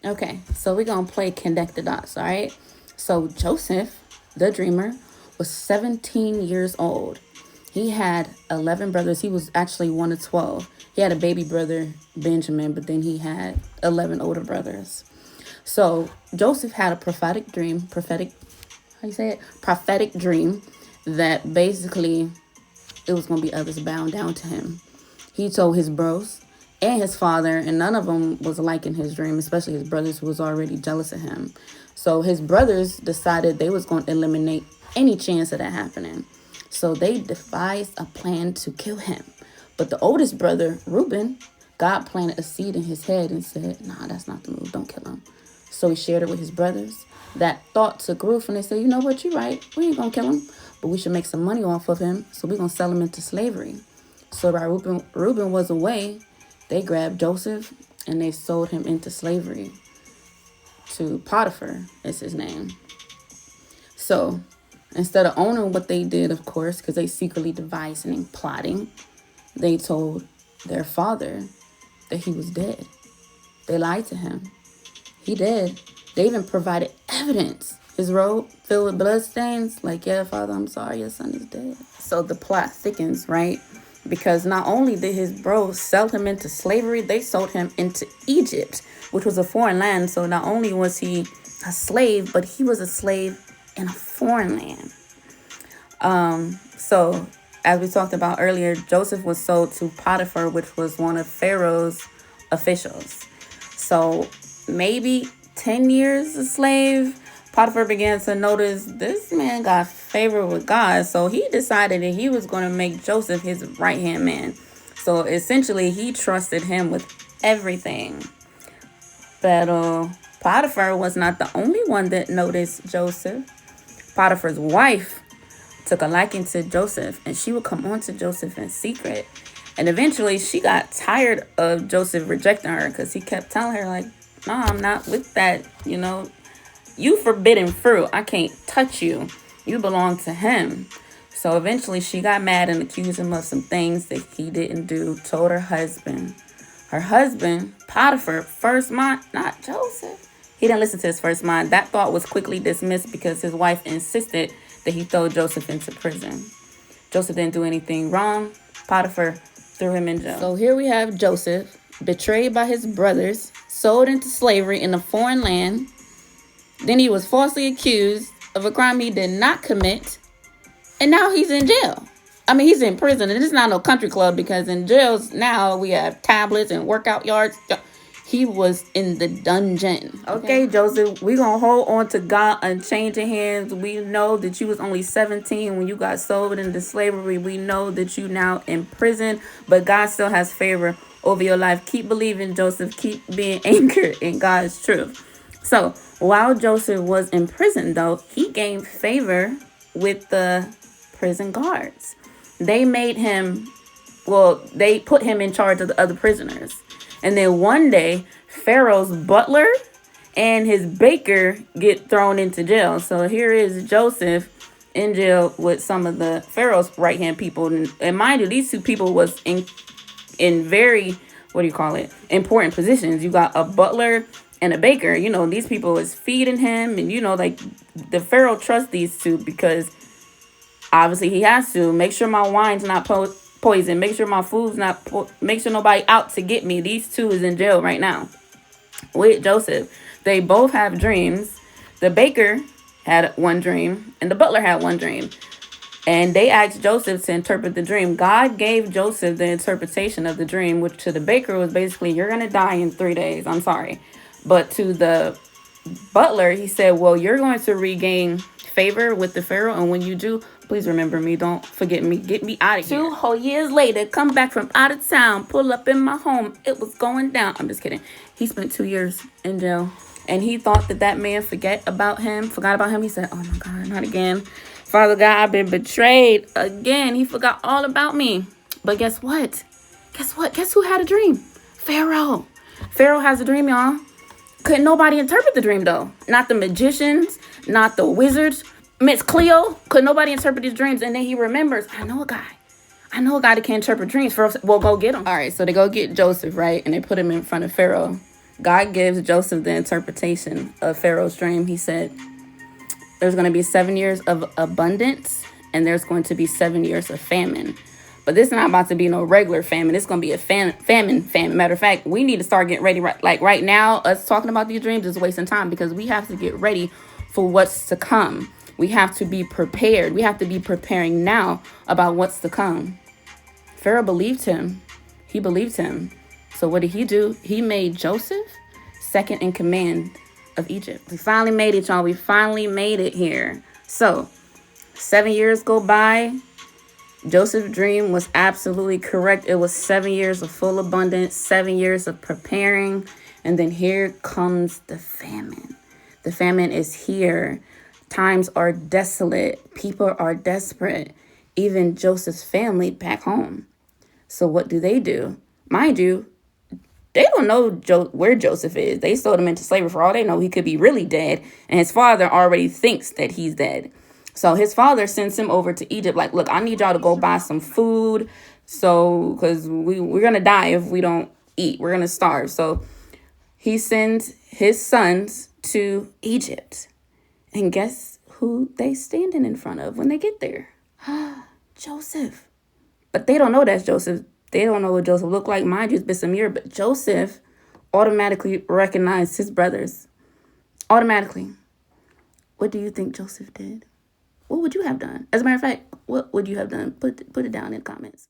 Okay, so we're gonna play connect the dots, all right? So Joseph, the dreamer, was 17 years old. He had 11 brothers. He was actually one of 12. He had a baby brother, Benjamin, but then he had 11 older brothers. So Joseph had a how you say it? Prophetic dream that basically it was going to be others bound down to him. He told his bros and his father, and none of them was liking his dream, especially his brothers who was already jealous of him. So his brothers decided they was going to eliminate any chance of that happening. So they devised a plan to kill him. But the oldest brother, Reuben, God planted a seed in his head and said, nah, that's not the move. Don't kill him. So he shared it with his brothers. That thought took root and they said, you know what, you're right. We ain't going to kill him, but we should make some money off of him. So we're going to sell him into slavery. So while Reuben was away, they grabbed Joseph and they sold him into slavery to Potiphar, is his name. So instead of owning what they did, of course, because they secretly devised and plotting, they told their father that he was dead. They lied to him. He dead. They even provided evidence. His robe filled with bloodstains. Like, yeah, father, I'm sorry, your son is dead. So the plot thickens, right? Because not only did his bros sell him into slavery, they sold him into Egypt, which was a foreign land. So not only was he a slave, but he was a slave in a foreign land. So as we talked about earlier, Joseph was sold to Potiphar, which was one of Pharaoh's officials. So maybe 10 years a slave, Potiphar began to notice this man got favor with God. So he decided that he was going to make Joseph his right-hand man. So essentially, he trusted him with everything. But Potiphar was not the only one that noticed Joseph. Potiphar's wife took a liking to Joseph, and she would come on to Joseph in secret. And eventually, she got tired of Joseph rejecting her because he kept telling her, like, no, I'm not with that, you forbidden fruit. I can't touch you. You belong to him. So eventually she got mad and accused him of some things that he didn't do, told her husband. Her husband, Potiphar, first mind, not Joseph. He didn't listen to his first mind. That thought was quickly dismissed because his wife insisted that he throw Joseph into prison. Joseph didn't do anything wrong. Potiphar threw him in jail. So here we have Joseph, betrayed by his brothers, sold into slavery in a foreign land. Then he was falsely accused of a crime he did not commit. And now he's in jail. I mean, he's in prison. And it's not no country club because in jails now we have tablets and workout yards. He was in the dungeon. Okay, Joseph, we're going to hold on to God unchanging hands. We know that you was only 17 when you got sold into slavery. We know that you now in prison, but God still has favor over your life. Keep believing, Joseph. Keep being anchored in God's truth. So while Joseph was in prison, though, he gained favor with the prison guards. They put him in charge of the other prisoners. And then one day, Pharaoh's butler and his baker get thrown into jail. So here is Joseph in jail with some of the Pharaoh's right-hand people. And mind you, these two people was in very, important positions. You got a butler and a baker. These people was feeding him. And, the Pharaoh trusts these two because obviously he has to make sure my wine's not poison. Make sure my food's not make sure nobody out to get me. These two is in jail right now with Joseph. They both have dreams. The baker had one dream and the butler had one dream. And they asked Joseph to interpret the dream. God gave Joseph the interpretation of the dream, which to the baker was basically, you're going to die in 3 days. I'm sorry. But to the butler, he said, well, you're going to regain favor with the Pharaoh. And when you do, please remember me. Don't forget me. Get me out of here. 2 whole years later, come back from out of town, pull up in my home. It was going down. I'm just kidding. He spent 2 years in jail. And he thought that man forgot about him. He said, oh my God, not again. Father God, I've been betrayed again. He forgot all about me. But guess what? Guess who had a dream? Pharaoh. Pharaoh has a dream, y'all. Couldn't nobody interpret the dream, though. Not the magicians, not the wizards. Miss Cleo, could nobody interpret his dreams? And then he remembers, I know a guy that can interpret dreams. Pharaoh said, well, go get him. All right, so they go get Joseph, right? And they put him in front of Pharaoh. God gives Joseph the interpretation of Pharaoh's dream. He said, there's going to be 7 years of abundance and there's going to be 7 years of famine. But this is not about to be no regular famine. It's going to be a famine. Matter of fact, we need to start getting ready. Right now, us talking about these dreams is wasting time because we have to get ready for what's to come. We have to be prepared. We have to be preparing now about what's to come. Pharaoh believed him. He believed him. So what did he do? He made Joseph second in command of Egypt. We finally made it, y'all. We finally made it here. So 7 years go by. Joseph's dream was absolutely correct. It was 7 years of full abundance, 7 years of preparing. And then here comes the famine. The famine is here. Times are desolate. People are desperate. Even Joseph's family back home. So what do? Mind you, they don't know where Joseph is. They sold him into slavery. For all they know, he could be really dead. And his father already thinks that he's dead. So his father sends him over to Egypt. Like, look, I need y'all to go buy some food. So, because we're going to die if we don't eat. We're going to starve. So he sends his sons to Egypt. And guess who they standing in front of when they get there? Joseph. But they don't know that's Joseph. They don't know what Joseph looked like. Mind you, it's been some years, but Joseph automatically recognized his brothers. Automatically. What do you think Joseph did? What would you have done? As a matter of fact, what would you have done? Put it down in the comments.